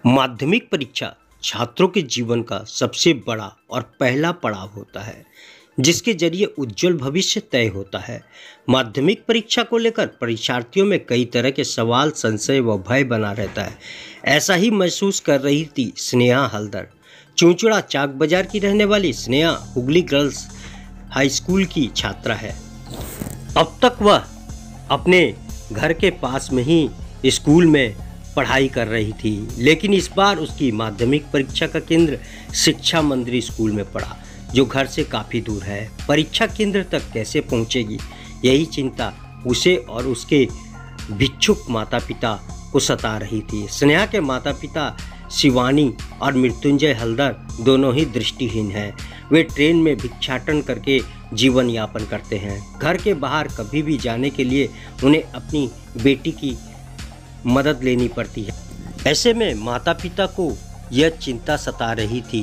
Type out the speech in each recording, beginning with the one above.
माध्यमिक परीक्षा छात्रों के जीवन का सबसे बड़ा और पहला पड़ाव होता है, जिसके जरिए उज्जवल भविष्य तय होता है। माध्यमिक परीक्षा को लेकर परीक्षार्थियों में कई तरह के सवाल, संशय व भय बना रहता है। ऐसा ही महसूस कर रही थी स्नेहा हल्दर। चूंचुड़ा चाक बाजार की रहने वाली Sneha Hooghly girls high school की छात्रा है। अब तक वह अपने घर के पास में ही स्कूल में पढ़ाई कर रही थी, लेकिन इस बार उसकी माध्यमिक परीक्षा का केंद्र शिक्षा मंदिर स्कूल में पड़ा, जो घर से काफ़ी दूर है। परीक्षा केंद्र तक कैसे पहुंचेगी, यही चिंता उसे और उसके भिक्षुक माता पिता को सता रही थी। स्नेहा के माता पिता शिवानी और मृत्युंजय हल्दर दोनों ही दृष्टिहीन हैं। वे ट्रेन में भिक्षाटन करके जीवन यापन करते हैं। घर के बाहर कभी भी जाने के लिए उन्हें अपनी बेटी की मदद लेनी पड़ती है। ऐसे में माता पिता को यह चिंता सता रही थी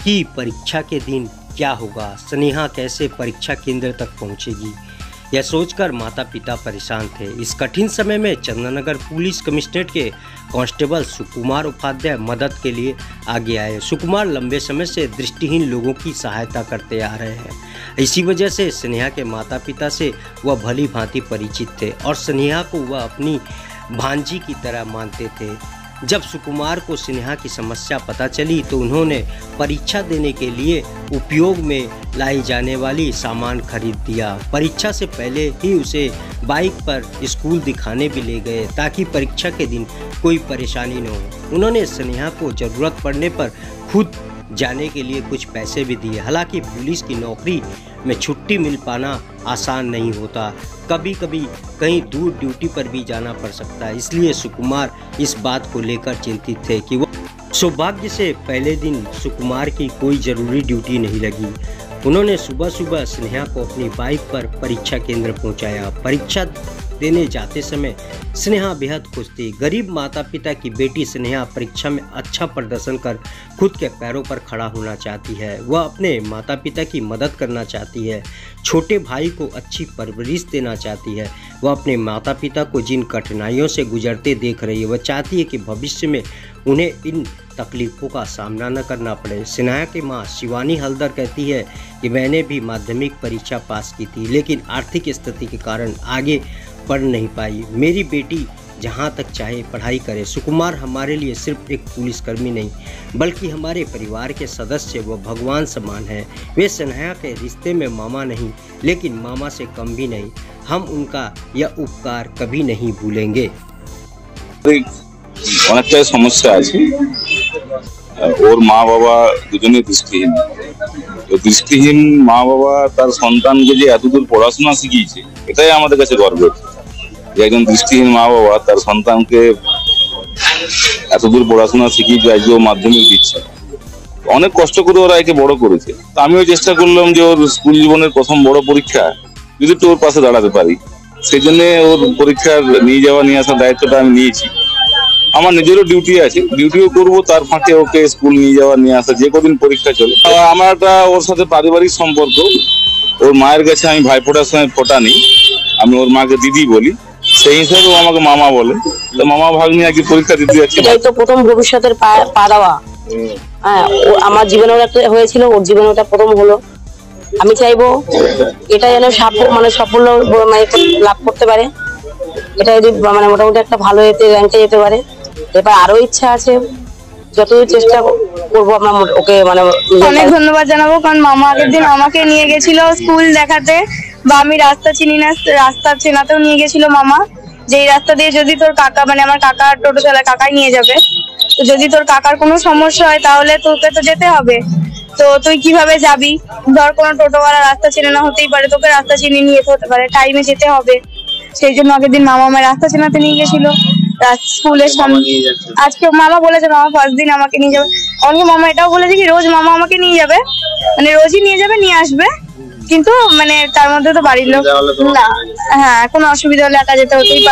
कि परीक्षा के दिन क्या होगा, स्नेहा कैसे परीक्षा केंद्र तक पहुंचेगी। यह सोचकर माता पिता परेशान थे। इस कठिन समय में चंदननगर पुलिस कमिश्नरेट के कांस्टेबल सुकुमार उपाध्याय मदद के लिए आगे आए। सुकुमार लंबे समय से दृष्टिहीन लोगों की सहायता करते आ रहे हैं। इसी वजह से स्नेहा के माता पिता से वह भली भांति परिचित थे और स्नेहा को वह अपनी भांजी की तरह मानते थे। जब सुकुमार को स्नेहा की समस्या पता चली तो उन्होंने परीक्षा देने के लिए उपयोग में लाई जाने वाली सामान खरीद दिया। परीक्षा से पहले ही उसे बाइक पर स्कूल दिखाने भी ले गए ताकि परीक्षा के दिन कोई परेशानी न हो। उन्होंने स्नेहा को ज़रूरत पड़ने पर खुद जाने के लिए कुछ पैसे भी दिए। हालांकि पुलिस की नौकरी में छुट्टी मिल पाना आसान नहीं होता, कभी कभी कहीं दूर ड्यूटी पर भी जाना पड़ सकता है। इसलिए सुकुमार इस बात को लेकर चिंतित थे कि वो सौभाग्य से पहले दिन सुकुमार की कोई ज़रूरी ड्यूटी नहीं लगी। उन्होंने सुबह सुबह स्नेहा को अपनी बाइक पर परीक्षा केंद्र पहुंचाया। परीक्षा देने जाते समय स्नेहा बेहद खुश थी। गरीब माता पिता की बेटी स्नेहा परीक्षा में अच्छा प्रदर्शन कर खुद के पैरों पर खड़ा होना चाहती है। वह अपने माता पिता की मदद करना चाहती है, छोटे भाई को अच्छी परवरिश देना चाहती है। वह अपने माता पिता को जिन कठिनाइयों से गुजरते देख रही है, वह चाहती है कि भविष्य में उन्हें इन तकलीफ़ों का सामना न करना पड़े। स्नेहा की मां शिवानी हल्दर कहती है कि मैंने भी माध्यमिक परीक्षा पास की थी, लेकिन आर्थिक स्थिति के कारण आगे पढ़ नहीं पाई। मेरी बेटी जहां तक चाहे पढ़ाई करे। सुकुमार हमारे लिए सिर्फ एक पुलिसकर्मी नहीं, बल्कि हमारे परिवार के सदस्य व भगवान समान है। वे स्नेहा के रिश्ते में मामा नहीं, लेकिन मामा से कम भी नहीं। हम उनका यह उपकार कभी नहीं भूलेंगे। অনেকটাই সমস্যা আছে। ওর মা বাবা দুজনে দৃষ্টিহীন। তো দৃষ্টিহীন মা বাবা তার সন্তানকে যে এতদূর পড়াশোনা শিখিয়েছে, এটাই আমাদের কাছে গর্বের যে একজন দৃষ্টিহীন মা বাবা তার সন্তানকে এতদূর পড়াশোনা শিখিয়েছে, আজকে ও মাধ্যমিক দিচ্ছে। অনেক কষ্ট করে ওরা একে বড় করেছে। তো আমিও চেষ্টা করলাম যে ওর স্কুল জীবনের প্রথম বড় পরীক্ষা যদি তো ওর পাশে দাঁড়াতে পারি, সেই জন্য ওর পরীক্ষার নিয়ে যাওয়া নিয়ে আসার দায়িত্বটা আমি নিয়েছি। আমার নিজেরও ডিউটি আছে, ডিউটিও করবো, তার ফাঁকে ওকে স্কুল নিয়ে যাওয়া নিয়ে আসা, যে কদিন পরীক্ষা চলে। আমার একটা ওর সাথে পারিবারিক সম্পর্ক। ওর মায়ের কাছে আমি ভাইফোঁটার সময় ফোঁটা নিই, আমি ওর মাকে দিদি বলি, সেই হিসাবে ও আমাকে মামা বলে। তো মামা ভাগ্নি আজকে পরীক্ষা দিতে যাচ্ছে। এটাই তো প্রথম ভবিষ্যতের পা দেওয়া। হ্যাঁ, আমার জীবনেও একটা হয়েছিল, ওর জীবনে ওটা প্রথম হলো। আমি চাইবো এটা যেন সাফল্য লাভ করতে পারে। এটা যদি মোটামুটি একটা ভালো র্যাঙ্কে যেতে পারে। এবার আরো ইচ্ছা আছে, যতদূর চেষ্টা করবো আমরা ওকে অনেক ধন্যবাদ জানাবো, কারণ মামা আগের দিন আমাকে নিয়ে গেছিল স্কুল দেখাতে, বা আমি রাস্তা চিনি না, রাস্তা চেনাতেও নিয়ে গেছিল মামা, যে এই রাস্তা দিয়ে যদি তোর কাকা আমার কাকা টোটো চালায়, কাকাই নিয়ে যাবে, তো যদি তোর কাকার কোনো সমস্যা হয় তাহলে তোকে তো যেতে হবে। তো তুই কিভাবে যাবি, ধর কোনো টোটোওয়ালা রাস্তা চেনে না, হতেই পারে তোকে রাস্তা চিনে নিয়ে যেতে হতে পারে, টাইমে যেতে হবে। সেই জন্য আগের দিন মামা আমার রাস্তা চেনাতে নিয়ে গেছিল স্কুলের সামনে। আজকে মামা বলেছে মামা ফার্স্ট দিন আমাকে নিয়ে যাবে। অনেকে মামা এটাও বলেছে কি রোজ মামা আমাকে নিয়ে যাবে, রোজই নিয়ে যাবে, নিয়ে আসবে, কিন্তু তার মধ্যে তো বাড়ির লোক না। হ্যাঁ, কোনো অসুবিধা হলে একা যেতে হতেই পারে।